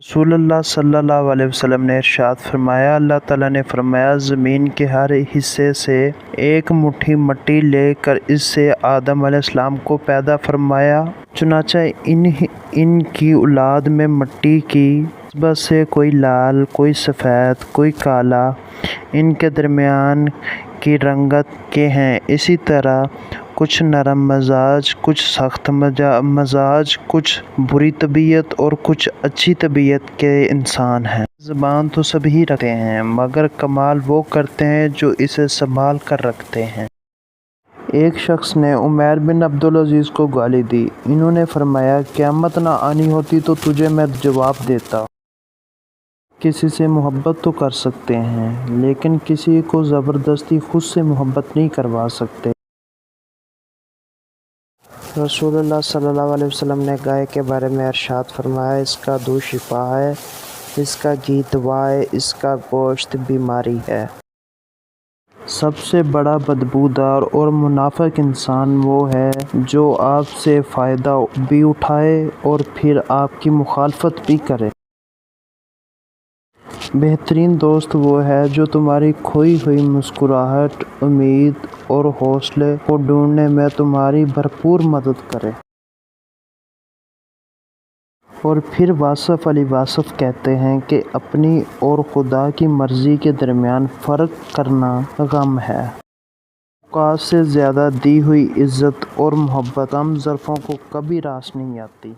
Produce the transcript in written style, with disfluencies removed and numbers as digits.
رسول اللہ صلی اللہ علیہ وسلم نے ارشاد فرمایا، اللہ تعالیٰ نے فرمایا، زمین کے ہر حصے سے ایک مٹھی مٹی لے کر اس سے آدم علیہ السلام کو پیدا فرمایا۔ چنانچہ ان کی اولاد میں مٹی کی نسبت سے کوئی لال، کوئی سفید، کوئی کالا، ان کے درمیان کی رنگت کے ہیں۔ اسی طرح کچھ نرم مزاج، کچھ سخت مزاج، کچھ بری طبیعت اور کچھ اچھی طبیعت کے انسان ہیں۔ زبان تو سبھی رکھتے ہیں، مگر کمال وہ کرتے ہیں جو اسے سنبھال کر رکھتے ہیں۔ ایک شخص نے عمیر بن عبدالعزیز کو گالی دی۔ انہوں نے فرمایا، قیامت نہ آنی ہوتی تو تجھے میں جواب دیتا۔ کسی سے محبت تو کر سکتے ہیں، لیکن کسی کو زبردستی خود سے محبت نہیں کروا سکتے۔ رسول اللہ صلی اللہ علیہ وسلم نے گائے کے بارے میں ارشاد فرمایا، اس کا دودھ شفا ہے، اس کا گھی دوا ہے، اس کا گوشت بیماری ہے۔ سب سے بڑا بدبودار اور منافق انسان وہ ہے جو آپ سے فائدہ بھی اٹھائے اور پھر آپ کی مخالفت بھی کرے۔ بہترین دوست وہ ہے جو تمہاری کھوئی ہوئی مسکراہٹ، امید اور حوصلے کو ڈھونڈنے میں تمہاری بھرپور مدد کرے۔ اور پھر واصف علی واصف کہتے ہیں کہ اپنی اور خدا کی مرضی کے درمیان فرق کرنا غم ہے۔ اوقات سے زیادہ دی ہوئی عزت اور محبت کم ظرفوں کو کبھی راس نہیں آتی۔